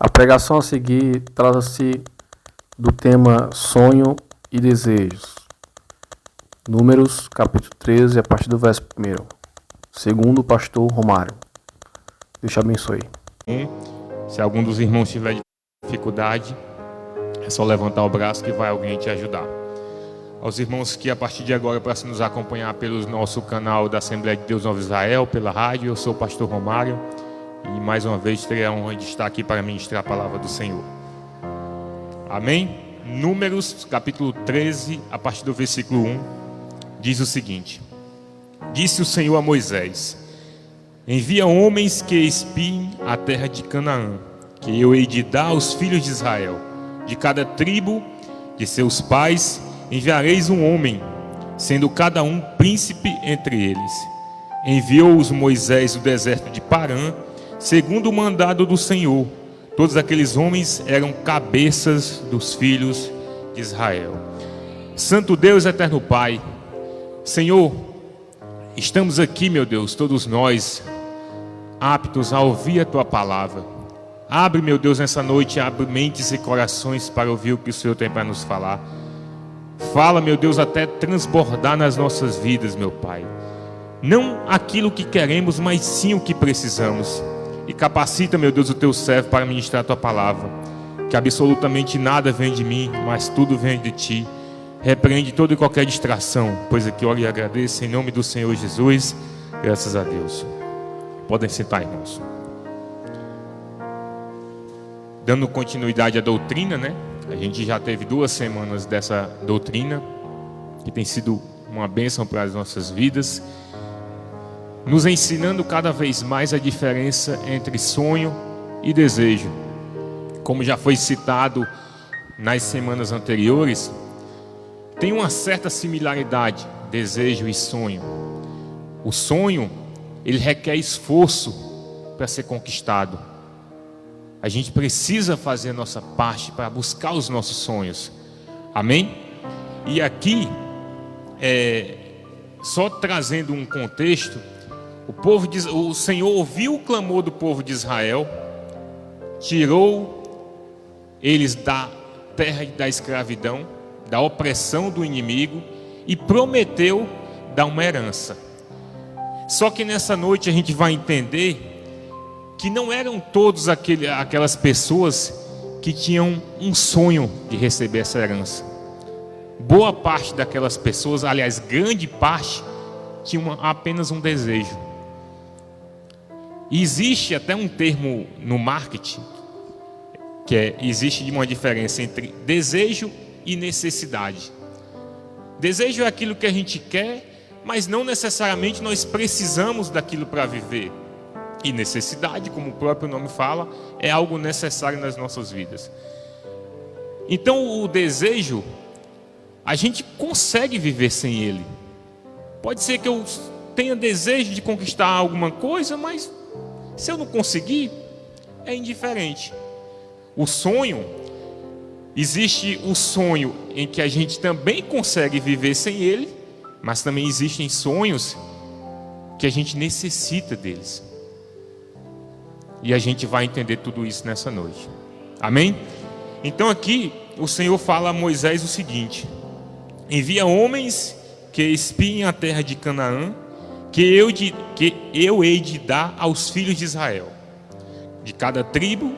A pregação a seguir trata-se do tema sonho e desejos. Números, capítulo 13, a partir do verso 1. Segundo o pastor Romário. Deus te abençoe. Se algum dos irmãos tiver dificuldade, é só levantar o braço que vai alguém te ajudar. Aos irmãos que a partir de agora para nos acompanhar pelo nosso canal da Assembleia de Deus Novo Israel, pela rádio, eu sou o pastor Romário e mais uma vez terei a honra de estar aqui para ministrar a palavra do Senhor. Amém? Números capítulo 13, a partir do versículo 1, diz o seguinte: Disse o Senhor a Moisés: Envia homens que espiem a terra de Canaã, que eu hei de dar aos filhos de Israel. De cada tribo de seus pais enviareis um homem, sendo cada um príncipe entre eles. Enviou-os Moisés do deserto de Parã, segundo o mandado do Senhor. Todos aqueles homens eram cabeças dos filhos de Israel. Santo Deus, eterno Pai, Senhor, estamos aqui, meu Deus, todos nós, aptos a ouvir a Tua palavra. Abre, meu Deus, nessa noite, abre mentes e corações para ouvir o que o Senhor tem para nos falar. Fala, meu Deus, até transbordar nas nossas vidas, meu Pai. Não aquilo que queremos, mas sim o que precisamos. E capacita, meu Deus, o Teu servo para ministrar a Tua palavra. Que absolutamente nada vem de mim, mas tudo vem de Ti. Repreende toda e qualquer distração, pois aqui oro e agradeço em nome do Senhor Jesus. Graças a Deus. Podem sentar, irmãos. Dando continuidade à doutrina, né? A gente já teve 2 semanas dessa doutrina, que tem sido uma bênção para as nossas vidas, nos ensinando cada vez mais a diferença entre sonho e desejo. Como já foi citado nas semanas anteriores, tem uma certa similaridade, desejo e sonho. O sonho, ele requer esforço para ser conquistado. A gente precisa fazer a nossa parte para buscar os nossos sonhos. Amém? E aqui, só trazendo um contexto, o Senhor ouviu o clamor do povo de Israel, tirou eles da terra da escravidão, da opressão do inimigo e prometeu dar uma herança. Só que nessa noite a gente vai entender que não eram todos aquelas pessoas que tinham um sonho de receber essa herança. Boa parte daquelas pessoas, aliás, grande parte, tinha apenas um desejo. E existe até um termo no marketing, existe uma diferença entre desejo e necessidade. Desejo é aquilo que a gente quer, mas não necessariamente nós precisamos daquilo para viver. E necessidade, como o próprio nome fala, é algo necessário nas nossas vidas. Então o desejo, a gente consegue viver sem ele. Pode ser que eu tenha desejo de conquistar alguma coisa, mas se eu não conseguir, é indiferente. O sonho, existe o sonho em que a gente também consegue viver sem ele, mas também existem sonhos que a gente necessita deles. E a gente vai entender tudo isso nessa noite. Amém? Então aqui o Senhor fala a Moisés o seguinte: envia homens que espiem a terra de Canaã, que eu hei de dar aos filhos de Israel. De cada tribo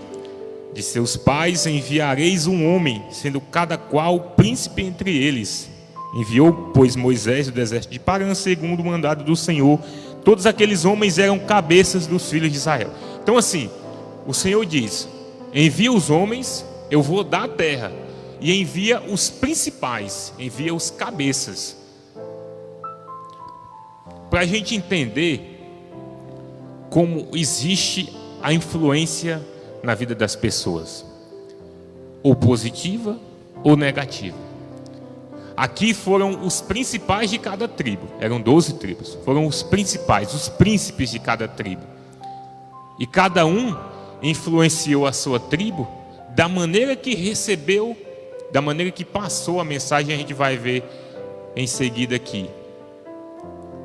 de seus pais enviareis um homem, sendo cada qual príncipe entre eles. Enviou, pois, Moisés do deserto de Parã, segundo o mandado do Senhor. Todos aqueles homens eram cabeças dos filhos de Israel. Então assim, o Senhor diz: envia os homens, eu vou dar a terra. E envia os principais, envia os cabeças. Para a gente entender como existe a influência na vida das pessoas, ou positiva ou negativa. Aqui foram os principais de cada tribo, eram 12 tribos, foram os principais, os príncipes de cada tribo. E cada um influenciou a sua tribo da maneira que recebeu, da maneira que passou a mensagem. A gente vai ver em seguida aqui.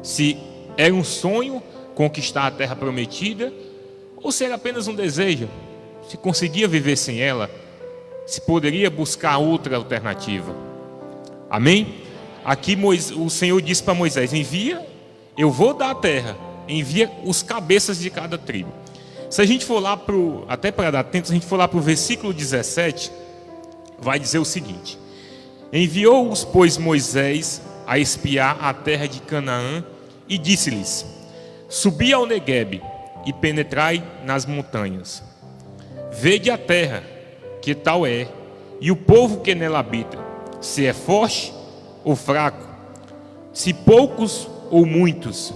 Se era um sonho conquistar a terra prometida, ou se era apenas um desejo. se conseguia viver sem ela, se poderia buscar outra alternativa. Amém? Aqui o Senhor disse para Moisés: envia, eu vou dar a terra, envia os cabeças de cada tribo. Se a gente for lá até para dar tempo, se a gente for lá para o versículo 17, vai dizer o seguinte: enviou-os, pois, Moisés a espiar a terra de Canaã e disse-lhes: subi ao Neguebe e penetrai nas montanhas. Vede a terra, que tal é, e o povo que nela habita, se é forte ou fraco, se poucos ou muitos.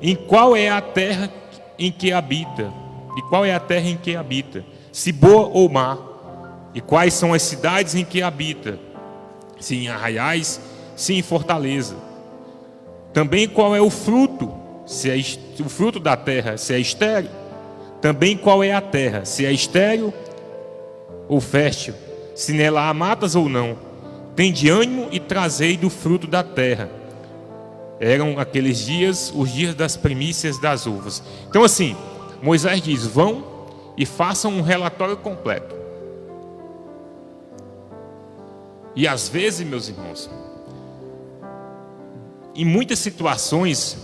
Em qual é a terra em que habita? E qual é a terra em que habita? Se boa ou má? E quais são as cidades em que habita? Se em arraiais, se em fortaleza. Também qual é o fruto? Se é o fruto da terra, se é estéril. Também qual é a terra? Se é estéril ou fértil? Se nela há matas ou não? Tende ânimo e trazei do fruto da terra. Eram aqueles dias, os dias das primícias das uvas. Então assim, Moisés diz: vão e façam um relatório completo. E às vezes, meus irmãos, em muitas situações,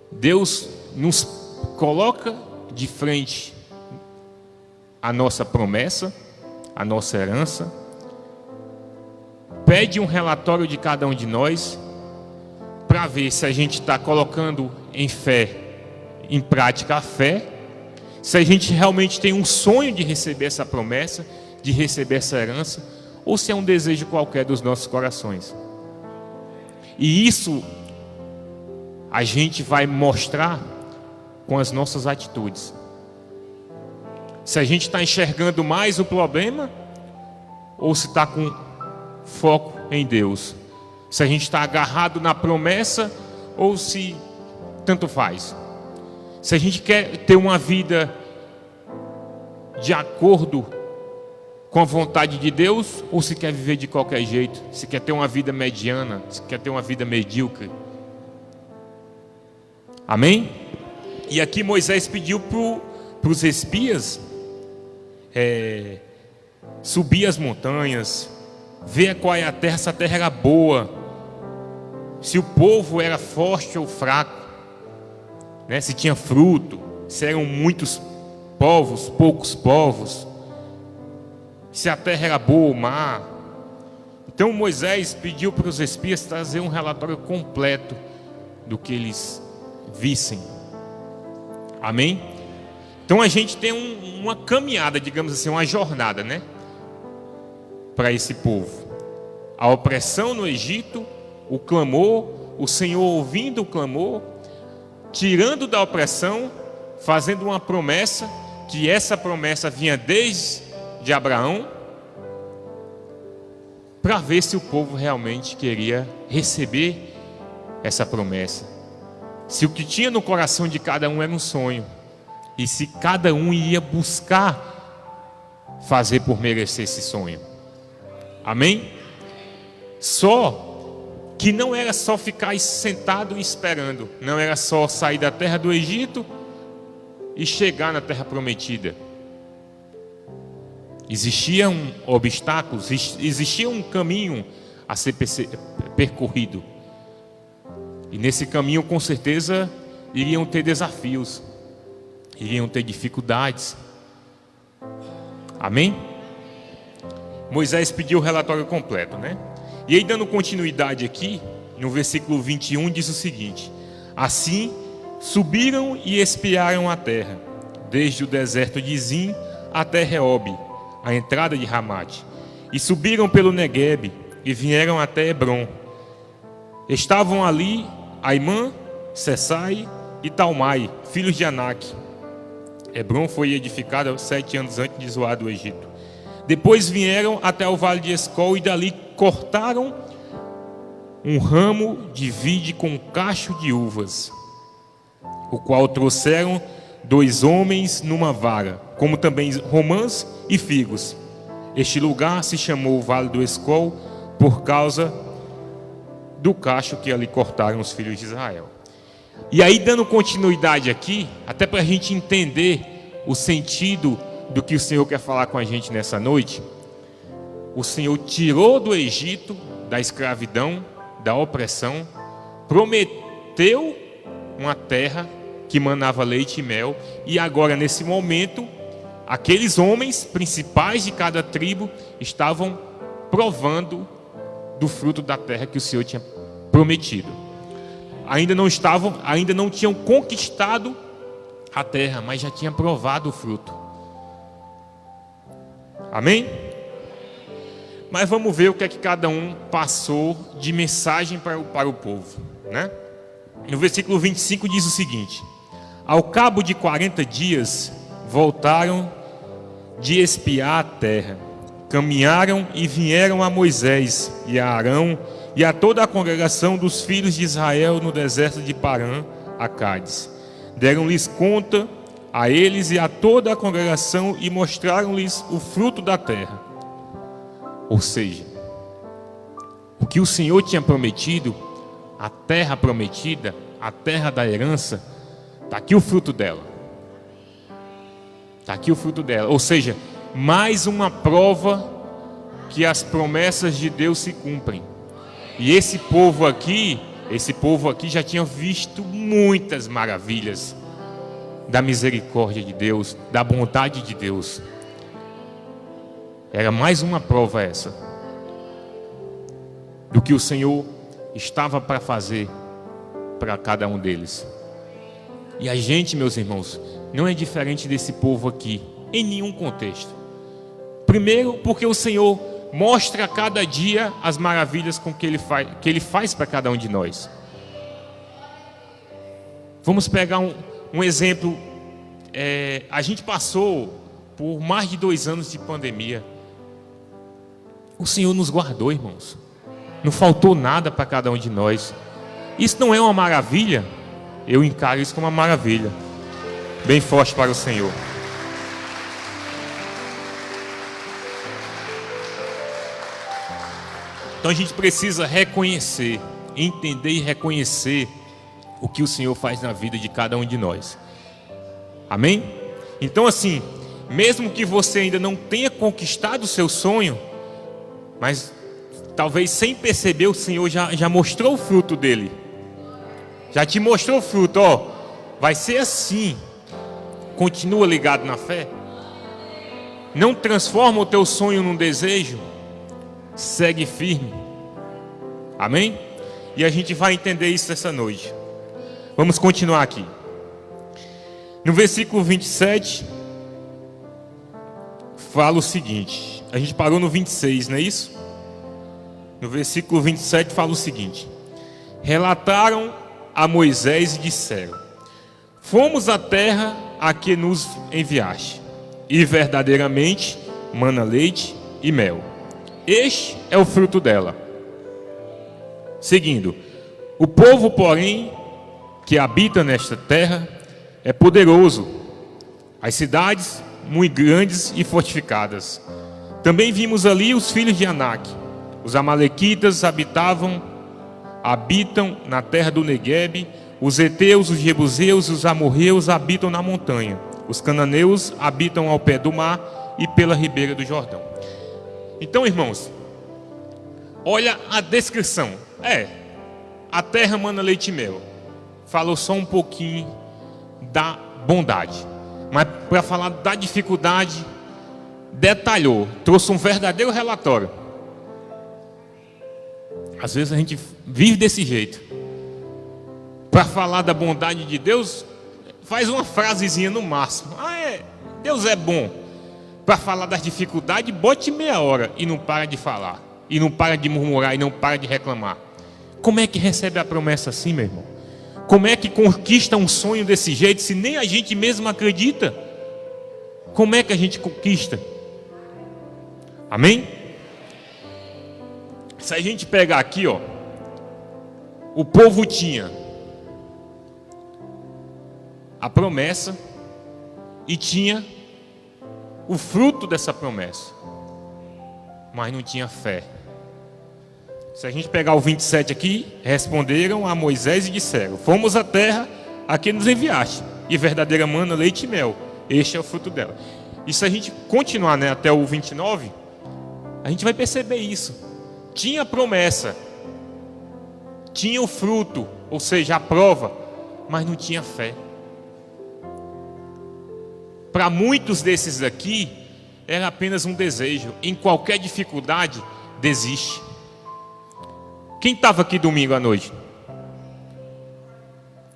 Deus nos coloca de frente a nossa promessa, a nossa herança, pede um relatório de cada um de nós, para ver se a gente está colocando em prática a fé, se a gente realmente tem um sonho de receber essa promessa, de receber essa herança, ou se é um desejo qualquer dos nossos corações. E isso a gente vai mostrar com as nossas atitudes. Se a gente está enxergando mais o problema, ou se está com foco em Deus. Se a gente está agarrado na promessa, ou se tanto faz. Se a gente quer ter uma vida de acordo com a vontade de Deus, ou se quer viver de qualquer jeito, se quer ter uma vida mediana, se quer ter uma vida medíocre. Amém? E aqui Moisés pediu para os espias subir as montanhas, ver qual é a terra, se a terra era boa, se o povo era forte ou fraco, né? Se tinha fruto, se eram muitos povos, poucos povos, se a terra era boa ou má. Então Moisés pediu para os espias trazer um relatório completo do que eles vissem. Amém? Então a gente tem uma caminhada, digamos assim, uma jornada, né? Para esse povo. A opressão no Egito, o clamor, o Senhor ouvindo o clamor, tirando da opressão, fazendo uma promessa, que essa promessa vinha desde Abraão, para ver se o povo realmente queria receber essa promessa. Se o que tinha no coração de cada um era um sonho, e se cada um ia buscar fazer por merecer esse sonho. Amém? Só que não era só ficar sentado e esperando, não era só sair da terra do Egito e chegar na terra prometida. Existiam obstáculos, existia um caminho a ser percorrido. E nesse caminho, com certeza, iriam ter desafios, iriam ter dificuldades. Amém? Moisés pediu o relatório completo, né? E aí, dando continuidade aqui, no versículo 21, diz o seguinte: assim subiram e espiaram a terra, desde o deserto de Zim até Reob, a entrada de Ramate, e subiram pelo Neguebe e vieram até Hebron. Estavam ali Aimã, Sessai e Talmai, filhos de Anak. Hebron foi edificada 7 anos antes de Zoar do Egito. Depois vieram até o vale de Escol e dali cortaram um ramo de vide com um cacho de uvas, o qual trouxeram 2 homens numa vara, como também romãs e figos. Este lugar se chamou o Vale do Escol por causa do cacho que ali cortaram os filhos de Israel. E aí, dando continuidade aqui, até para a gente entender o sentido do que o Senhor quer falar com a gente nessa noite, o Senhor tirou do Egito, da escravidão, da opressão, prometeu uma terra que manava leite e mel, e agora nesse momento, aqueles homens principais de cada tribo estavam provando do fruto da terra que o Senhor tinha prometido. Ainda não tinham conquistado a terra, mas já tinham provado o fruto. Amém? Mas vamos ver o que é que cada um passou de mensagem para o povo, né? No versículo 25 diz o seguinte: ao cabo de 40 dias, voltaram de espiar a terra. Caminharam e vieram a Moisés e a Arão e a toda a congregação dos filhos de Israel no deserto de Parã, a Cádiz. Deram-lhes conta a eles e a toda a congregação e mostraram-lhes o fruto da terra. Ou seja, o que o Senhor tinha prometido, a terra prometida, a terra da herança, está aqui o fruto dela. Está aqui o fruto dela. Ou seja, mais uma prova que as promessas de Deus se cumprem. E esse povo aqui já tinha visto muitas maravilhas da misericórdia de Deus, da bondade de Deus. Era mais uma prova essa do que o Senhor estava para fazer para cada um deles. E a gente, meus irmãos, não é diferente desse povo aqui, em nenhum contexto. Primeiro, porque o Senhor mostra a cada dia as maravilhas que Ele faz para cada um de nós. Vamos pegar um exemplo. A gente passou por mais de 2 anos de pandemia. O Senhor nos guardou, irmãos. Não faltou nada para cada um de nós. Isso não é uma maravilha? Eu encaro isso como uma maravilha. Bem forte para o Senhor. Então a gente precisa reconhecer, entender e reconhecer o que o Senhor faz na vida de cada um de nós. Amém? Então assim, mesmo que você ainda não tenha conquistado o seu sonho, mas talvez sem perceber o Senhor já mostrou o fruto dele. Já te mostrou o fruto, ó. Vai ser assim. Continua ligado na fé. Não transforma o teu sonho num desejo. Segue firme. Amém? E a gente vai entender isso essa noite. Vamos continuar aqui. No versículo 27 fala o seguinte. A gente parou no 26, não é isso? No versículo 27 fala o seguinte: relataram a Moisés e disseram: fomos à terra a que nos enviaste, e verdadeiramente mana leite e mel. Este é o fruto dela. Seguindo, o povo, porém, que habita nesta terra é poderoso, as cidades muito grandes e fortificadas. Também vimos ali os filhos de Anak. Os amalequitas habitam na terra do Neguebe. Os heteus, os jebuseus e os amorreus habitam na montanha. Os cananeus habitam ao pé do mar e pela ribeira do Jordão. Então, irmãos, olha a descrição. A terra mana leite e mel. Falou só um pouquinho da bondade, mas para falar da dificuldade, detalhou, trouxe um verdadeiro relatório. Às vezes a gente vive desse jeito. Para falar da bondade de Deus, faz uma frasezinha no máximo. Deus é bom. Para falar das dificuldades, bote meia hora e não para de falar. E não para de murmurar e não para de reclamar. Como é que recebe a promessa assim, meu irmão? Como é que conquista um sonho desse jeito, se nem a gente mesmo acredita? Como é que a gente conquista? Amém? Se a gente pegar aqui, ó, o povo tinha a promessa e tinha o fruto dessa promessa, mas não tinha fé. Se a gente pegar o 27 aqui, responderam a Moisés e disseram: fomos à terra a que nos enviaste, e verdadeira mana leite e mel, este é o fruto dela. E se a gente continuar, né, até o 29, a gente vai perceber isso. Tinha promessa, tinha o fruto, ou seja, a prova, mas não tinha fé. Para muitos desses aqui, era apenas um desejo. Em qualquer dificuldade, desiste. Quem estava aqui domingo à noite?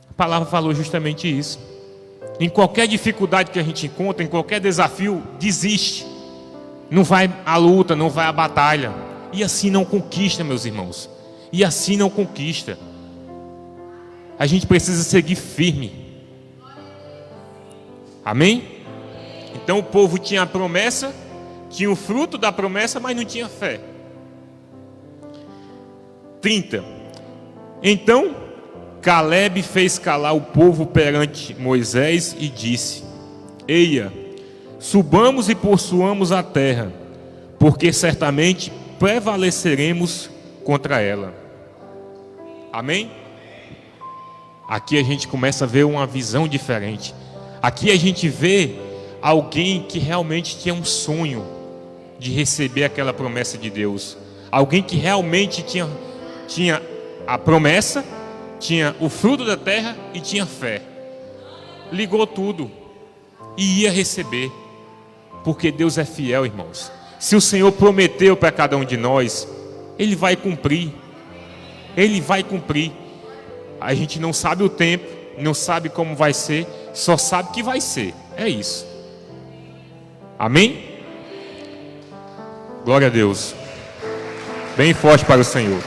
A palavra falou justamente isso. Em qualquer dificuldade que a gente encontra, em qualquer desafio, desiste. Não vai à luta, não vai à batalha. E assim não conquista, meus irmãos. E assim não conquista. A gente precisa seguir firme. Amém? Então o povo tinha a promessa, tinha o fruto da promessa, mas não tinha fé. 30. Então Caleb fez calar o povo perante Moisés e disse: Eia, subamos e possuamos a terra, porque certamente prevaleceremos contra ela. Amém? Aqui a gente começa a ver uma visão diferente. Aqui a gente vê alguém que realmente tinha um sonho de receber aquela promessa de Deus. Alguém que realmente tinha a promessa, tinha o fruto da terra e tinha fé. Ligou tudo e ia receber. Porque Deus é fiel, irmãos. Se o Senhor prometeu para cada um de nós, Ele vai cumprir. Ele vai cumprir. A gente não sabe o tempo, não sabe como vai ser, só sabe que vai ser. É isso. Amém? Glória a Deus. Bem forte para o Senhor.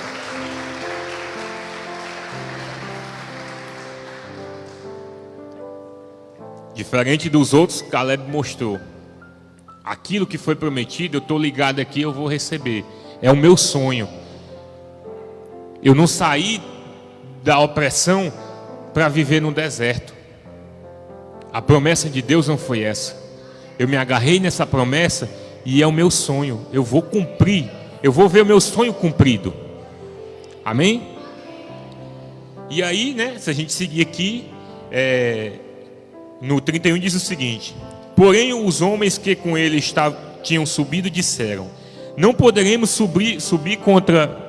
Diferente dos outros, Caleb mostrou: aquilo que foi prometido, eu estou ligado aqui, eu vou receber. É o meu sonho. Eu não saí da opressão para viver no deserto. A promessa de Deus não foi essa. Eu me agarrei nessa promessa e é o meu sonho. Eu vou cumprir. Eu vou ver o meu sonho cumprido. Amém? E aí, né, se a gente seguir aqui, no 31 diz o seguinte: porém os homens que com ele tinham subido disseram: não poderemos subir contra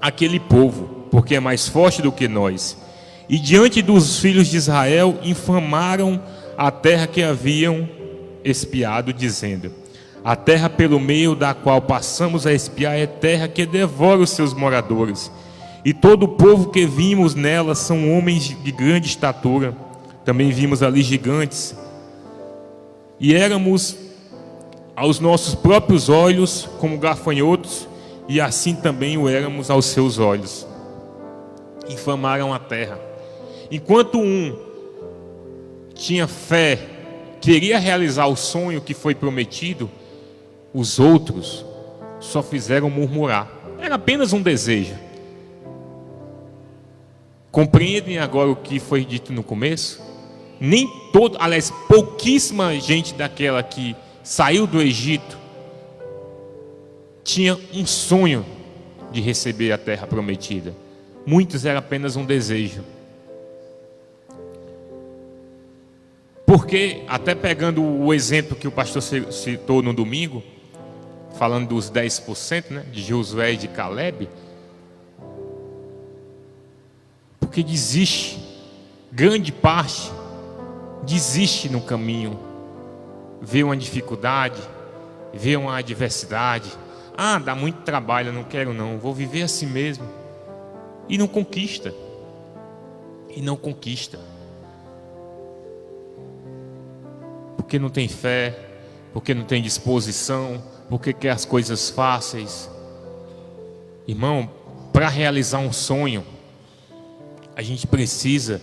aquele povo, porque é mais forte do que nós. E diante dos filhos de Israel infamaram a terra que haviam espiado, dizendo: a terra pelo meio da qual passamos a espiar é terra que devora os seus moradores. E todo o povo que vimos nela são homens de grande estatura. Também vimos ali gigantes. E éramos aos nossos próprios olhos como gafanhotos, e assim também o éramos aos seus olhos. Infamaram a terra. Enquanto um tinha fé, queria realizar o sonho que foi prometido, os outros só fizeram murmurar. Era apenas um desejo. Compreendem agora o que foi dito no começo? Aliás, pouquíssima gente daquela que saiu do Egito tinha um sonho de receber a terra prometida. Muitos era apenas um desejo. Porque, até pegando o exemplo que o pastor citou no domingo, falando dos 10%, né, de Josué e de Caleb, porque desiste, grande parte desiste no caminho, vê uma dificuldade, vê uma adversidade, dá muito trabalho, eu não quero não, vou viver assim mesmo, e não conquista, porque não tem fé, porque não tem disposição, porque quer as coisas fáceis. Irmão, para realizar um sonho, a gente precisa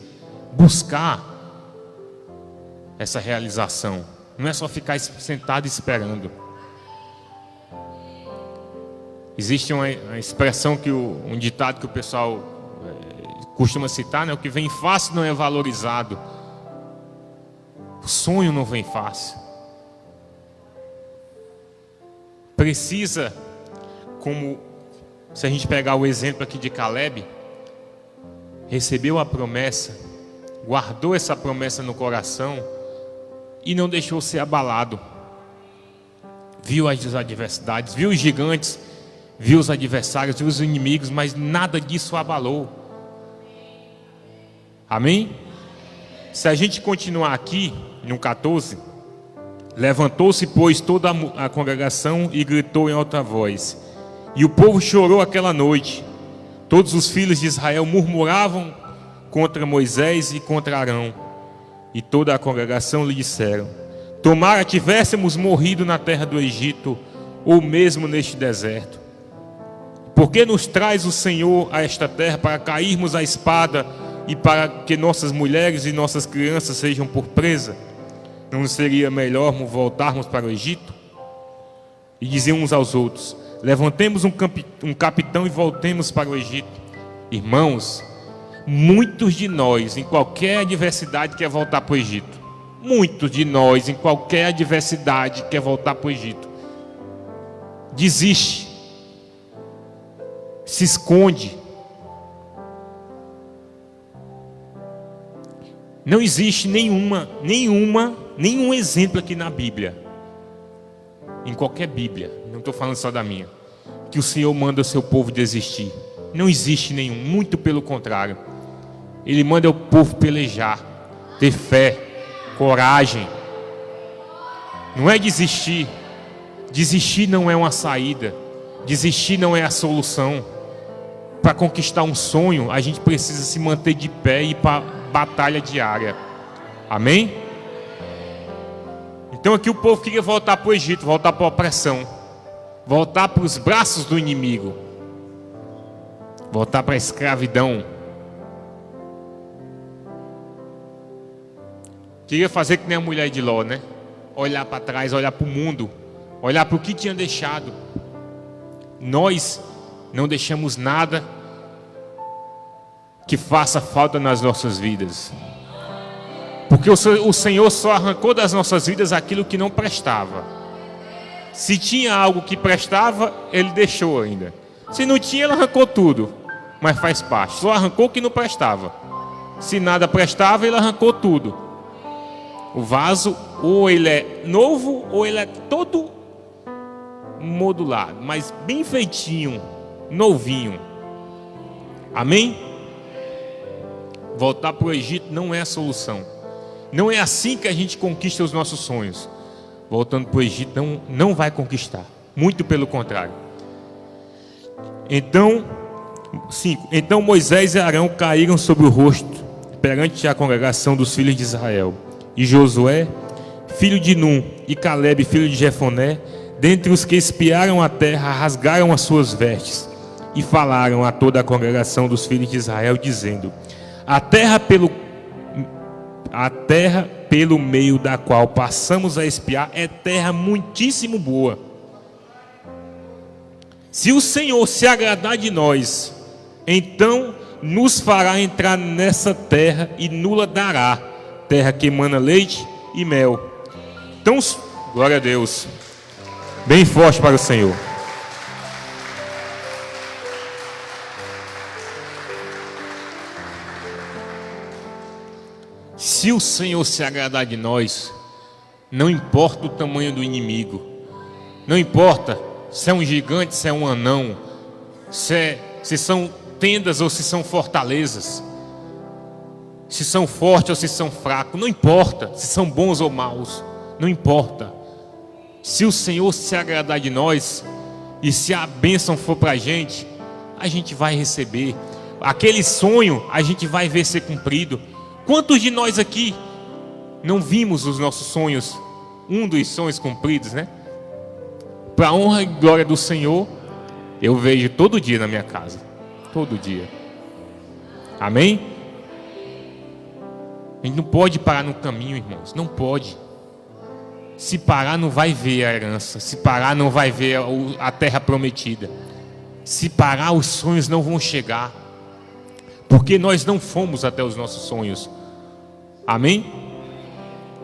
buscar essa realização. Não é só ficar sentado esperando. Existe uma expressão, um ditado que o pessoal costuma citar, né? O que vem fácil não é valorizado. O sonho não vem fácil. Precisa, como se a gente pegar o exemplo aqui de Caleb, recebeu a promessa, guardou essa promessa no coração e não deixou ser abalado. viu as adversidades, viu os gigantes, viu os adversários, viu os inimigos, mas nada disso abalou. Amém? Se a gente continuar aqui, no 14, levantou-se, pois, toda a congregação e gritou em alta voz. E o povo chorou aquela noite. Todos os filhos de Israel murmuravam contra Moisés e contra Arão. E toda a congregação lhe disseram: tomara tivéssemos morrido na terra do Egito, ou mesmo neste deserto. Por que nos traz o Senhor a esta terra para cairmos à espada e para que nossas mulheres e nossas crianças sejam por presa? Não seria melhor voltarmos para o Egito? E diziam uns aos outros: levantemos um capitão e voltemos para o Egito. Irmãos, muitos de nós, em qualquer adversidade, quer voltar para o Egito. Muitos de nós, em qualquer adversidade, quer voltar para o Egito. Desiste. Se esconde. Não existe nenhum exemplo aqui na Bíblia, em qualquer Bíblia, não estou falando só da minha, que o Senhor manda o seu povo desistir. Não existe nenhum, muito pelo contrário. Ele manda o povo pelejar, ter fé, coragem. Não é desistir. Desistir não é uma saída. Desistir não é a solução. Para conquistar um sonho, a gente precisa se manter de pé e ir para a batalha diária. Amém? Então aqui o povo queria voltar para o Egito, voltar para a opressão, voltar para os braços do inimigo, voltar para a escravidão. Queria fazer que nem a mulher de Ló, né? Olhar para trás, olhar para o mundo, olhar para o que tinha deixado. Nós não deixamos nada que faça falta nas nossas vidas, porque o Senhor só arrancou das nossas vidas aquilo que não prestava. Se tinha algo que prestava, Ele deixou ainda. Se não tinha, Ele arrancou tudo, mas faz parte. Só arrancou o que não prestava. Se nada prestava, Ele arrancou tudo. O vaso, ou ele é novo, ou ele é todo modulado, mas bem feitinho, novinho. Amém? Voltar para o Egito não é a solução. Não é assim que a gente conquista os nossos sonhos. Voltando para o Egito não vai conquistar. Muito pelo contrário. Então, 5. Então Moisés e Arão caíram sobre o rosto perante a congregação dos filhos de Israel. E Josué, filho de Num, e Calebe, filho de Jefoné, dentre os que espiaram a terra, rasgaram as suas vestes e falaram a toda a congregação dos filhos de Israel, dizendo: a terra pelo meio da qual passamos a espiar é terra muitíssimo boa. Se o Senhor se agradar de nós, então nos fará entrar nessa terra e nula dará, terra que emana leite e mel. Então, glória a Deus, bem forte para o Senhor. Se o Senhor se agradar de nós, não importa o tamanho do inimigo, não importa se é um gigante, se é um anão, se são tendas ou se são fortalezas, se são fortes ou se são fracos, não importa se são bons ou maus, não importa. Se o Senhor se agradar de nós e se a bênção for para a gente vai receber. Aquele sonho a gente vai ver ser cumprido. Quantos de nós aqui não vimos os nossos sonhos, um dos sonhos cumpridos, né? Para a honra e glória do Senhor, eu vejo todo dia na minha casa, todo dia. Amém? A gente não pode parar no caminho, irmãos, não pode. Se parar, não vai ver a herança. Se parar, não vai ver a terra prometida. Se parar, os sonhos não vão chegar, porque nós não fomos até os nossos sonhos. Amém?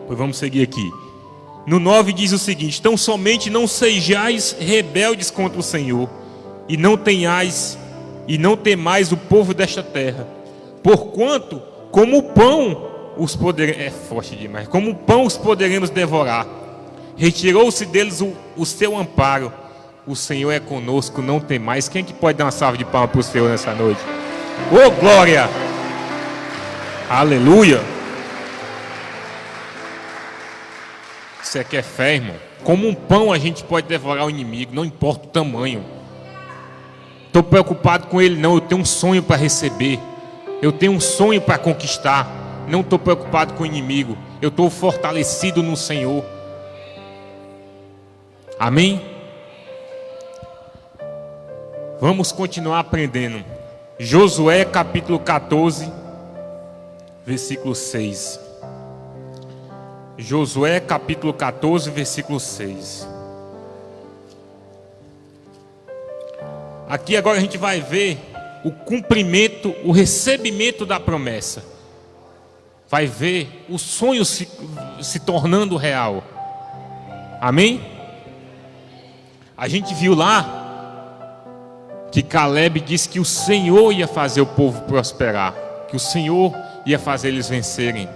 Pois vamos seguir aqui. No 9 diz o seguinte: então somente não sejais rebeldes contra o Senhor, e não temais o povo desta terra, porquanto como pão os poderemos, como pão os poderemos devorar, retirou-se deles o seu amparo. O Senhor é conosco, não tem mais. Quem é que pode dar uma salva de palmas para o Senhor nessa noite? Oh, glória! Aleluia! Isso aqui é fé, irmão. Como um pão a gente pode devorar o inimigo, não importa o tamanho. Estou preocupado com ele não, eu tenho um sonho para receber. Eu tenho um sonho para conquistar. Não estou preocupado com o inimigo. Eu estou fortalecido no Senhor. Amém? Vamos continuar aprendendo. Josué capítulo 14, versículo 6. Josué capítulo 14, versículo 6. Aqui agora a gente vai ver o cumprimento, o recebimento da promessa. Vai ver o sonho se tornando real. Amém? A gente viu lá que Caleb disse que o Senhor ia fazer o povo prosperar, que o Senhor ia fazer eles vencerem.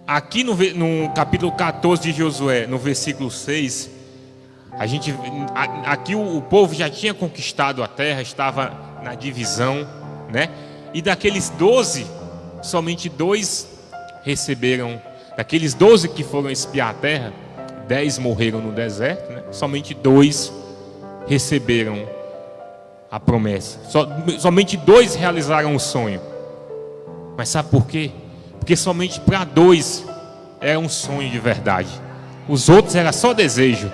Aqui no capítulo 14 de Josué, no versículo 6, aqui o povo já tinha conquistado a terra, estava na divisão, né? E daqueles 12, somente 2 receberam. Daqueles 12 que foram espiar a terra, 10 morreram no deserto, né? Somente 2 receberam a promessa. Somente 2 realizaram o sonho. Mas sabe por quê? Porque somente para 2 era um sonho de verdade. Os outros era só desejo.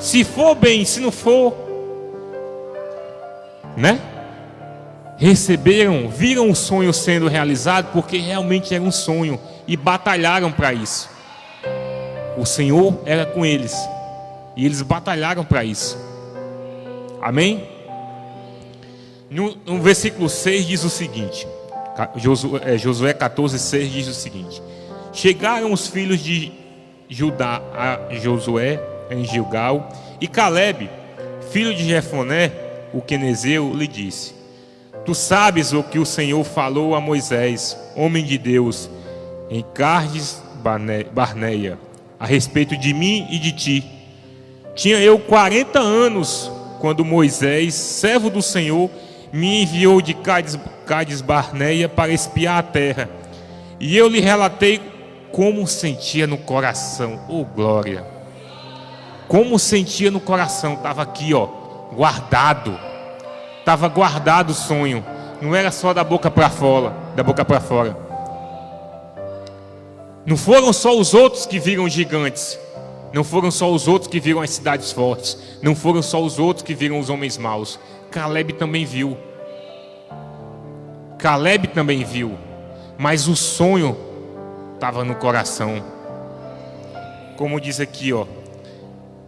Se for bem, se não for, né? Receberam, viram o sonho sendo realizado porque realmente era um sonho e batalharam para isso. O Senhor era com eles e eles batalharam para isso. Amém? No versículo 6 diz o seguinte, Josué 14, 6 diz o seguinte: chegaram os filhos de Judá a Josué em Gilgal, e Caleb, filho de Jefoné, o quenezeu, lhe disse: tu sabes o que o Senhor falou a Moisés, homem de Deus, em Cardes Barneia, a respeito de mim e de ti. Tinha eu 40 anos quando Moisés, servo do Senhor, me enviou de Cades Barneia para espiar a terra. E eu lhe relatei como sentia no coração. Oh, glória! Como sentia no coração. Estava aqui, ó, guardado. Estava guardado o sonho. Não era só da boca para fora. Não foram só os outros que viram gigantes. Não foram só os outros que viram as cidades fortes. Não foram só os outros que viram os homens maus. Caleb também viu. Mas o sonho estava no coração. Como diz aqui, ó: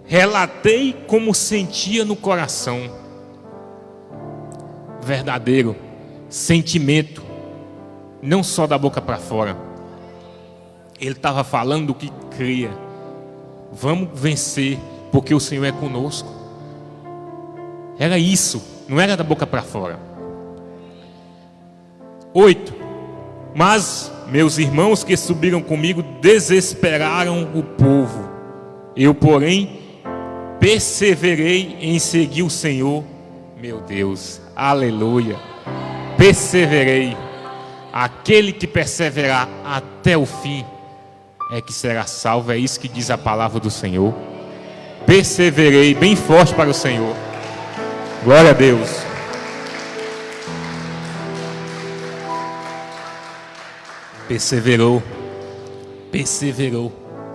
relatei como sentia no coração. Verdadeiro sentimento, não só da boca para fora. Ele estava falando o que cria. Vamos vencer, porque o Senhor é conosco. Era isso, não era da boca para fora. 8. Mas meus irmãos que subiram comigo desesperaram o povo. Eu, porém, perseverei em seguir o Senhor, meu Deus. Aleluia. Perseverei. Aquele que perseverar até o fim é que será salvo. É isso que diz a palavra do Senhor. Perseverei, bem forte para o Senhor. Glória a Deus. Perseverou.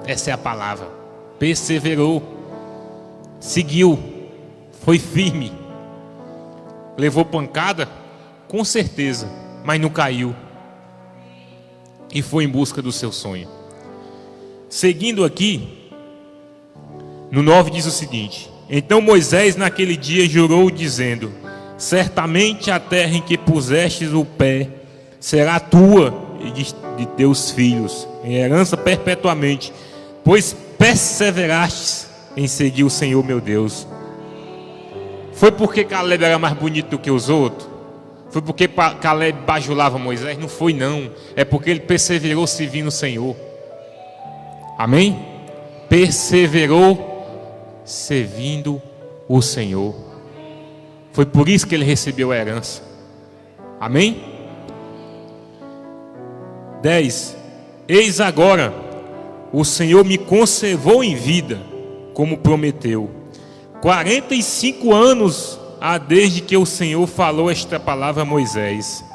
Essa é a palavra. Perseverou. Seguiu. Foi firme. Levou pancada? Com certeza. Mas não caiu. E foi em busca do seu sonho. Seguindo aqui, no 9 diz o seguinte: então Moisés naquele dia jurou dizendo: certamente a terra em que pusestes o pé será tua e de teus filhos, em herança perpetuamente, pois perseverastes em seguir o Senhor meu Deus. Foi porque Caleb era mais bonito do que os outros? Foi porque Caleb bajulava Moisés? Não foi não. É porque ele perseverou servindo o Senhor. Amém? perseverou servindo o Senhor. Foi por isso que ele recebeu a herança. Amém? 10. Eis agora, o Senhor me conservou em vida, como prometeu. 45 anos há desde que o Senhor falou esta palavra a Moisés,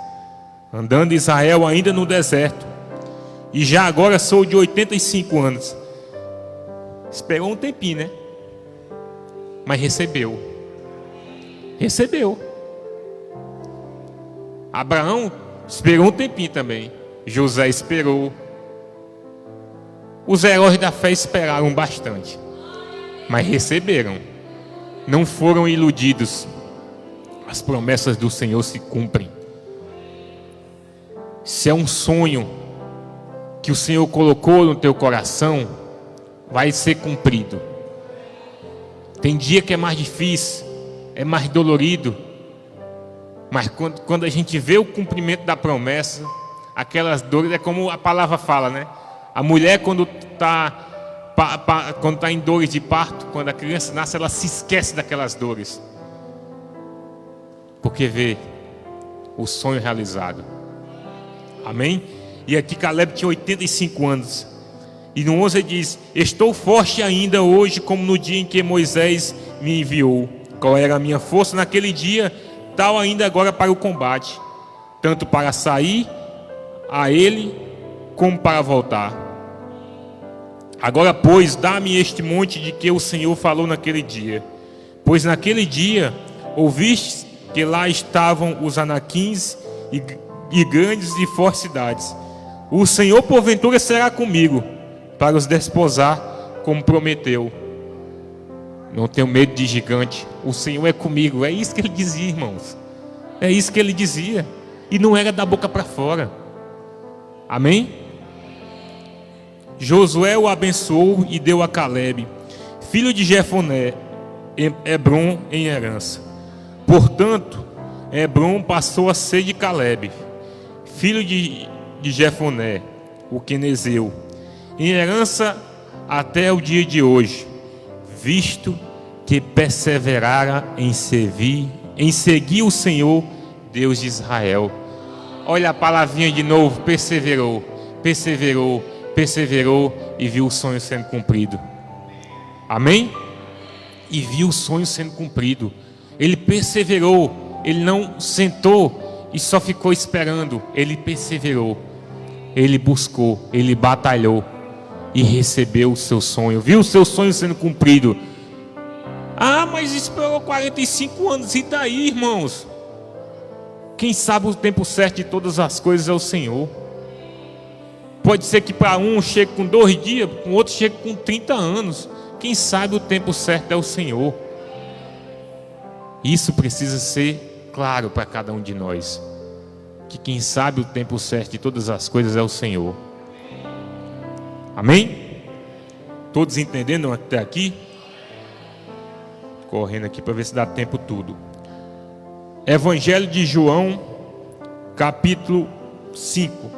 andando Israel ainda no deserto. E já agora sou de 85 anos. Esperou um tempinho, né? Mas recebeu. Recebeu. Abraão esperou um tempinho também. José esperou. Os heróis da fé esperaram bastante, mas receberam. Não foram iludidos. As promessas do Senhor se cumprem. Se é um sonho que o Senhor colocou no teu coração, vai ser cumprido. Tem dia que é mais difícil, é mais dolorido, mas quando a gente vê o cumprimento da promessa, aquelas dores, é como a palavra fala, né? A mulher quando está em dores de parto, quando a criança nasce, ela se esquece daquelas dores, porque vê o sonho realizado. Amém? E aqui Caleb tinha 85 anos. E no 11 ele diz: estou forte ainda hoje, como no dia em que Moisés me enviou. Qual era a minha força naquele dia, tal ainda agora para o combate, tanto para sair a ele, como para voltar. Agora, pois, dá-me este monte de que o Senhor falou naquele dia. Pois naquele dia ouviste que lá estavam os anaquins e grandes e fortes cidades. O Senhor porventura será comigo, para os desposar, como prometeu. Não tenho medo de gigante, o Senhor é comigo. É isso que ele dizia, irmãos. É isso que ele dizia. E não era da boca para fora. Amém? Josué o abençoou e deu a Caleb, filho de Jefoné, Hebrom em herança. Portanto, Hebrom passou a ser de Caleb, filho de Jefoné, o quenezeu, em herança até o dia de hoje, visto que perseverara em seguir o Senhor, Deus de Israel. Olha a palavrinha de novo: perseverou, perseverou, perseverou e viu o sonho sendo cumprido. Amém? E viu o sonho sendo cumprido. Ele perseverou, ele não sentou e só ficou esperando. Ele perseverou, ele buscou, ele batalhou e recebeu o seu sonho. Viu o seu sonho sendo cumprido. Ah, mas esperou 45 anos. E daí, irmãos? Quem sabe o tempo certo de todas as coisas é o Senhor. Pode ser que para um chegue com 2 dias, com outro chegue com 30 anos. Quem sabe o tempo certo é o Senhor. Isso precisa ser claro para cada um de nós, que quem sabe o tempo certo de todas as coisas é o Senhor. Amém? Todos entendendo até aqui? Correndo aqui para ver se dá tempo tudo. Evangelho de João, capítulo 5.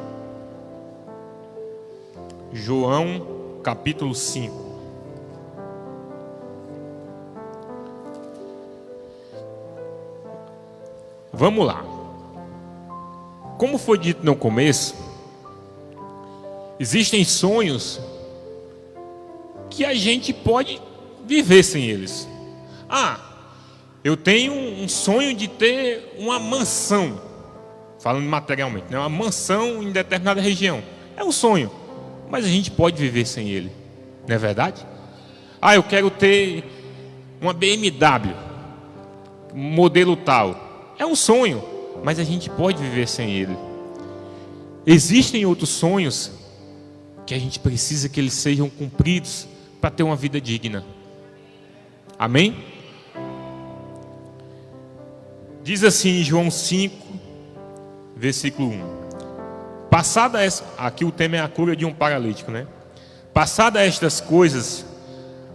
João, capítulo 5. Vamos lá. Como foi dito no começo, existem sonhos que a gente pode viver sem eles. Ah, eu tenho um sonho de ter uma mansão, falando materialmente, né? Uma mansão em determinada região. É um sonho, mas a gente pode viver sem ele, não é verdade? Ah, eu quero ter uma BMW, modelo tal. É um sonho, mas a gente pode viver sem ele. Existem outros sonhos que a gente precisa que eles sejam cumpridos para ter uma vida digna. Amém? Diz assim em João 5, versículo 1. Passada essa, aqui o tema é a cura de um paralítico, né? Passada estas coisas,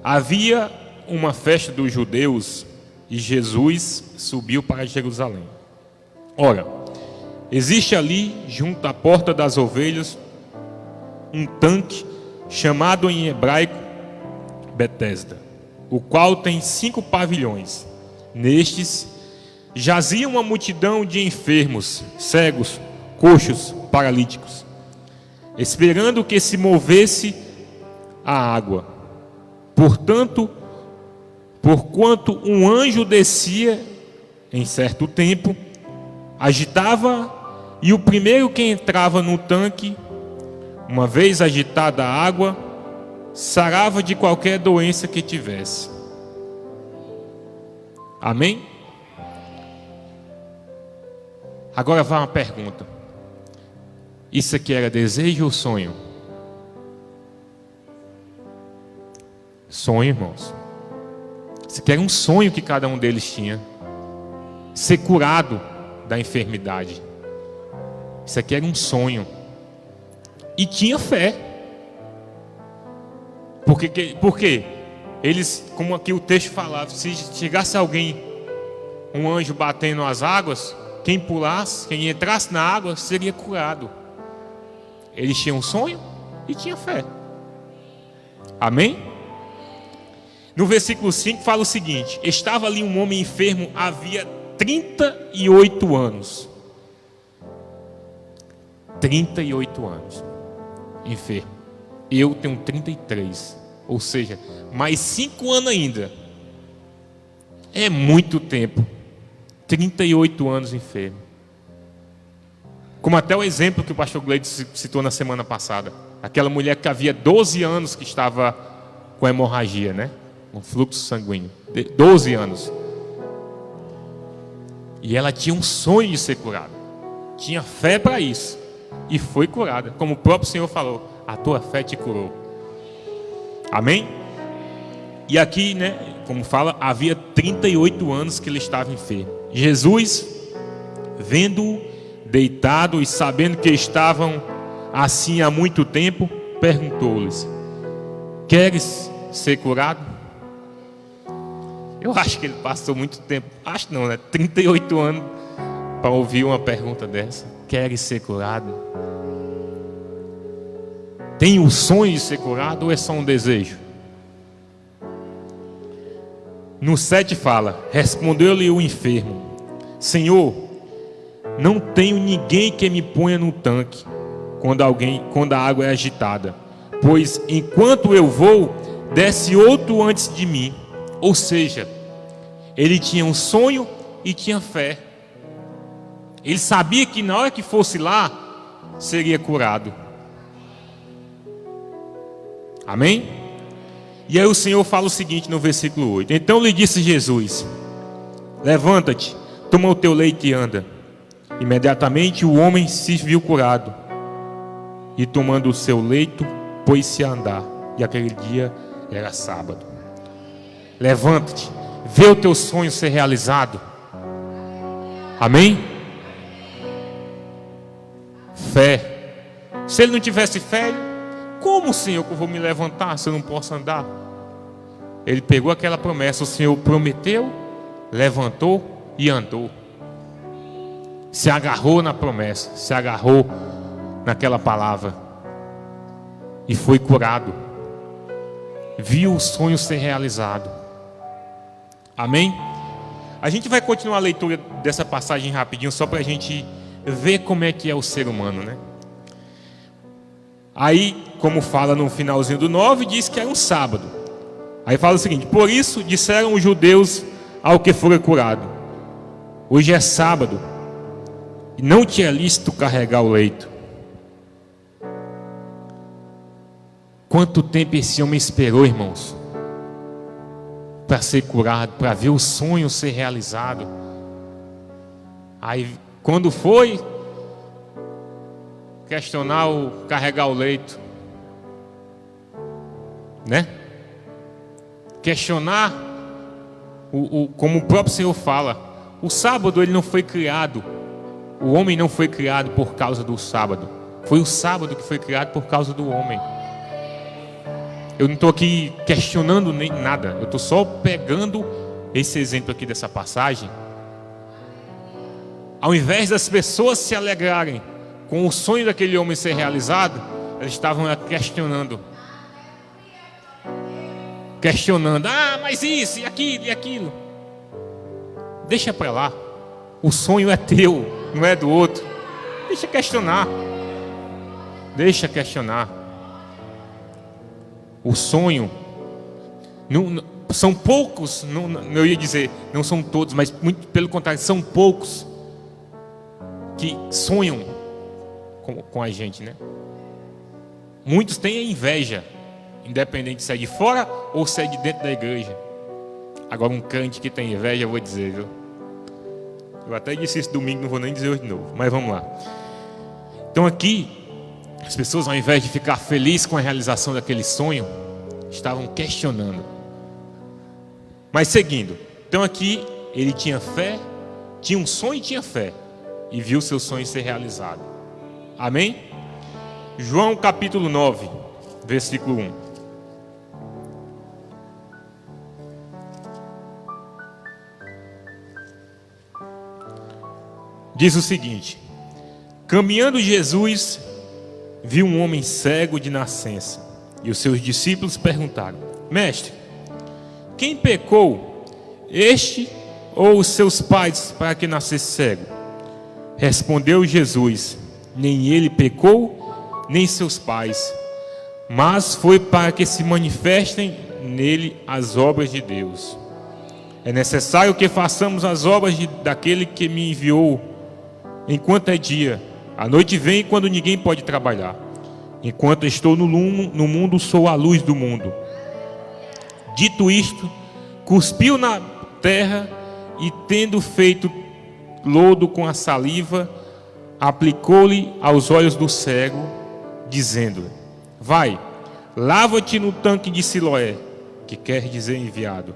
havia uma festa dos judeus e Jesus subiu para Jerusalém. Ora, existe ali, junto à porta das ovelhas, um tanque chamado em hebraico Betesda, o qual tem 5 pavilhões. Nestes jazia uma multidão de enfermos, cegos, coxos, paralíticos, esperando que se movesse a água. Porquanto um anjo descia em certo tempo, agitava, e o primeiro que entrava no tanque, uma vez agitada a água, sarava de qualquer doença que tivesse. Amém? Agora vai uma pergunta. Isso aqui era desejo ou sonho? Sonho, irmãos. Isso aqui era um sonho que cada um deles tinha. Ser curado da enfermidade. Isso aqui era um sonho. E tinha fé. Por quê? Eles, como aqui o texto falava, se chegasse alguém, um anjo batendo as águas, quem pulasse, quem entrasse na água, seria curado. Eles tinham um sonho e tinham fé. Amém? No versículo 5 fala o seguinte: estava ali um homem enfermo havia 38 anos. 38 anos. Enfermo. Eu tenho 33. Ou seja, mais 5 anos ainda. É muito tempo. 38 anos enfermo. Como até o exemplo que o pastor Gleide citou na semana passada. Aquela mulher que havia 12 anos que estava com hemorragia, né? Um fluxo sanguíneo. 12 anos. E ela tinha um sonho de ser curada. Tinha fé para isso. E foi curada. Como o próprio Senhor falou: a tua fé te curou. Amém? E aqui, né, como fala, havia 38 anos que ele estava enfermo. Jesus, vendo-o deitado e sabendo que estavam assim há muito tempo, perguntou-lhes: queres ser curado? Eu acho que ele passou muito tempo, acho não, né? 38 anos para ouvir uma pergunta dessa. Queres ser curado? Tem o sonho de ser curado ou é só um desejo? No 7 fala: respondeu-lhe o enfermo: Senhor, não tenho ninguém que me ponha no tanque quando a água é agitada, pois enquanto eu vou, desce outro antes de mim. Ou seja, ele tinha um sonho e tinha fé. Ele sabia que na hora que fosse lá, seria curado. Amém? E aí o Senhor fala o seguinte no versículo 8: então lhe disse Jesus: levanta-te, toma o teu leito e anda. Imediatamente o homem se viu curado, e tomando o seu leito, pôs-se a andar. E aquele dia era sábado. Levanta-te, vê o teu sonho ser realizado. Amém? Fé. Se ele não tivesse fé, como, Senhor, que eu vou me levantar se eu não posso andar? Ele pegou aquela promessa, o Senhor prometeu, levantou e andou. Se agarrou na promessa, se agarrou naquela palavra e foi curado. Viu o sonho ser realizado. Amém? A gente vai continuar a leitura dessa passagem rapidinho, só para a gente ver como é que é o ser humano, né? Aí, como fala no finalzinho do 9, diz que é um sábado. Aí fala o seguinte: por isso disseram os judeus ao que fora curado: hoje é sábado, e não te é lícito carregar o leito. Quanto tempo esse homem esperou, irmãos, para ser curado, para ver o sonho ser realizado. Aí, quando foi questionar carregar o leito, né? Questionar como o próprio Senhor fala, o sábado ele não foi criado, o homem não foi criado por causa do sábado, foi o sábado que foi criado por causa do homem. Eu não estou aqui questionando nem nada, eu estou só pegando esse exemplo aqui dessa passagem. Ao invés das pessoas se alegrarem com o sonho daquele homem ser realizado, eles estavam questionando. questionando, mas isso, e aquilo, e aquilo. Deixa para lá. O sonho é teu, não é do outro. Deixa questionar. Deixa questionar. O sonho, são poucos, eu ia dizer, não são todos, mas muito pelo contrário, são poucos que sonham com a gente, né? Muitos têm a inveja, independente se é de fora ou se é de dentro da igreja. Agora, um crente que tem inveja, eu vou dizer, viu? Eu até disse isso domingo, não vou nem dizer hoje de novo, mas vamos lá. Então aqui, as pessoas, ao invés de ficar felizes com a realização daquele sonho, estavam questionando. Mas seguindo, então aqui ele tinha fé, tinha um sonho e tinha fé, e viu seu sonho ser realizado. Amém? João capítulo 9, versículo 1. Diz o seguinte: caminhando Jesus, viu um homem cego de nascença, e os seus discípulos perguntaram: Mestre, quem pecou, este ou os seus pais, para que nascesse cego? Respondeu Jesus: nem ele pecou, nem seus pais, mas foi para que se manifestem nele as obras de Deus. É necessário que façamos as obras daquele que me enviou, enquanto é dia. A noite vem quando ninguém pode trabalhar. Enquanto estou no mundo, sou a luz do mundo. Dito isto, cuspiu na terra e, tendo feito lodo com a saliva, aplicou-lhe aos olhos do cego, dizendo-lhe: vai, lava-te no tanque de Siloé, que quer dizer enviado.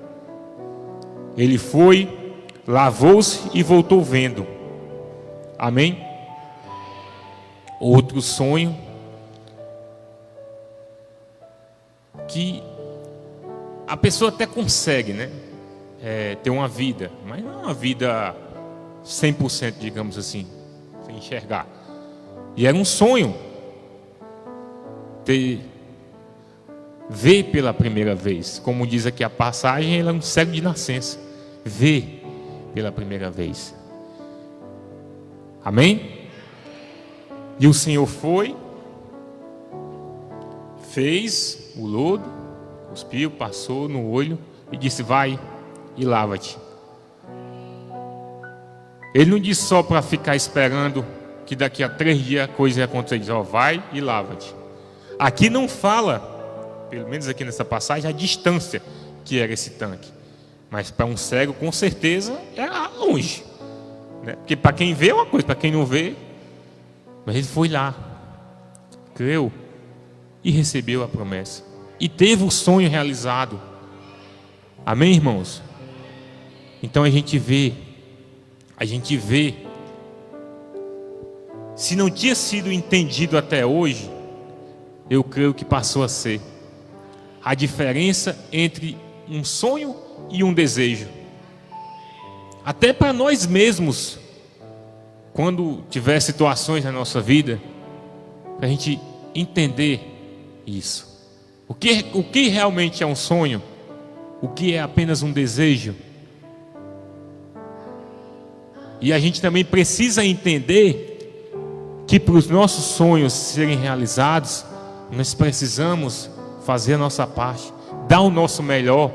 Ele foi, lavou-se e voltou vendo. Amém? Outro sonho que a pessoa até consegue, né? Ter uma vida, mas não é uma vida 100%, digamos assim, sem enxergar. E era um sonho ver pela primeira vez. Como diz aqui a passagem, ele é um cego de nascença. Ver pela primeira vez. Amém? E o Senhor foi, fez o lodo, cuspiu, passou no olho e disse: vai e lava-te. Ele não disse só para ficar esperando que daqui a 3 dias a coisa ia acontecer. Ele disse: vai e lava-te. Aqui não fala, pelo menos aqui nessa passagem, a distância que era esse tanque. Mas para um cego, com certeza, era longe, né? Porque para quem vê é uma coisa, para quem não vê. Mas ele foi lá, creu e recebeu a promessa. E teve o sonho realizado. Amém, irmãos? Então a gente vê. Se não tinha sido entendido até hoje, eu creio que passou a ser. A diferença entre um sonho e um desejo. Até para nós mesmos, quando tiver situações na nossa vida, para a gente entender isso. O que realmente é um sonho? O que é apenas um desejo? E a gente também precisa entender que para os nossos sonhos serem realizados, nós precisamos fazer a nossa parte, dar o nosso melhor,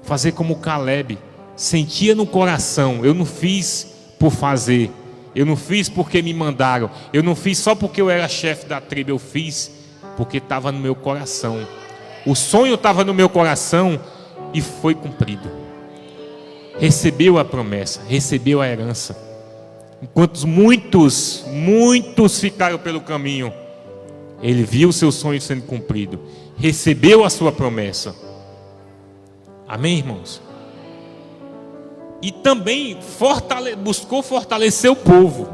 fazer como Caleb, sentia no coração: eu não fiz por fazer, eu não fiz porque me mandaram, eu não fiz só porque eu era chefe da tribo, eu fiz porque estava no meu coração. O sonho estava no meu coração e foi cumprido. Recebeu a promessa, recebeu a herança. Enquanto muitos ficaram pelo caminho, ele viu o seu sonho sendo cumprido, recebeu a sua promessa. Amém, irmãos? E também buscou fortalecer o povo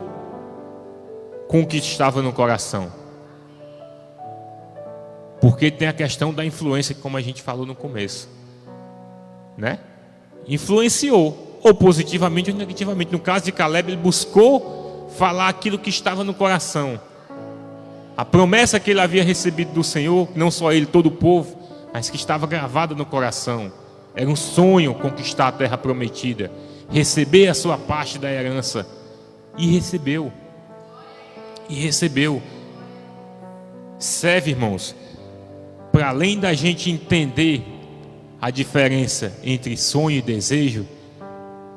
com o que estava no coração. Porque tem a questão da influência, como a gente falou no começo, né? Influenciou, ou positivamente ou negativamente. No caso de Caleb, ele buscou falar aquilo que estava no coração. A promessa que ele havia recebido do Senhor, não só ele, todo o povo, mas que estava gravada no coração. Era um sonho conquistar a terra prometida, receber a sua parte da herança. E recebeu. E recebeu. Serve, irmãos, para além da gente entender a diferença entre sonho e desejo,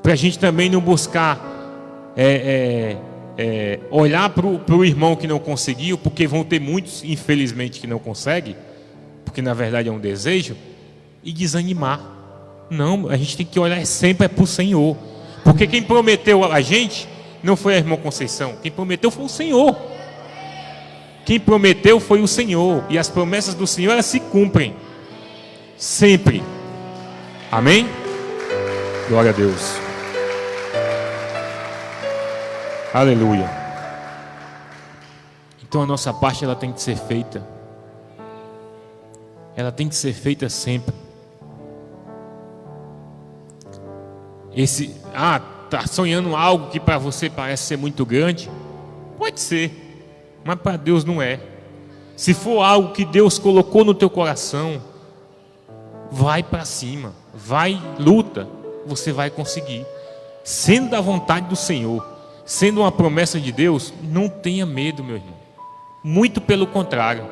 para a gente também não buscar olhar para o irmão que não conseguiu, porque vão ter muitos, infelizmente, que não conseguem, porque na verdade é um desejo, e desanimar. Não, a gente tem que olhar sempre para o Senhor, porque quem prometeu a gente não foi a irmã Conceição, quem prometeu foi o Senhor. Quem prometeu foi o Senhor, e as promessas do Senhor, elas se cumprem sempre. Amém? Glória a Deus. Aleluia. Então a nossa parte, ela tem que ser feita. Ela tem que ser feita sempre. Tá sonhando algo que para você parece ser muito grande? Pode ser. Mas para Deus não é. Se for algo que Deus colocou no teu coração, vai para cima, vai, luta, você vai conseguir. Sendo da vontade do Senhor, sendo uma promessa de Deus, não tenha medo, meu irmão. Muito pelo contrário.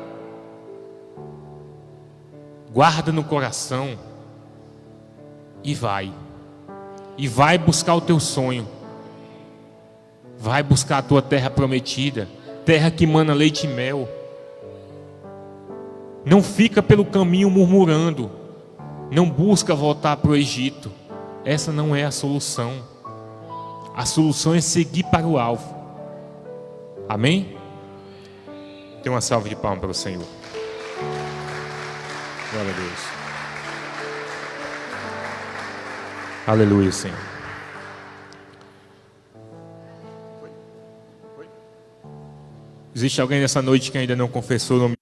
Guarda no coração e vai. E vai buscar o teu sonho. Vai buscar a tua terra prometida, terra que mana leite e mel. Não fica pelo caminho murmurando. Não busca voltar para o Egito. Essa não é a solução. A solução é seguir para o alvo. Amém? Tem uma salva de palmas para o Senhor. Glória a Deus. Aleluia, Senhor. Existe alguém nessa noite que ainda não confessou o nome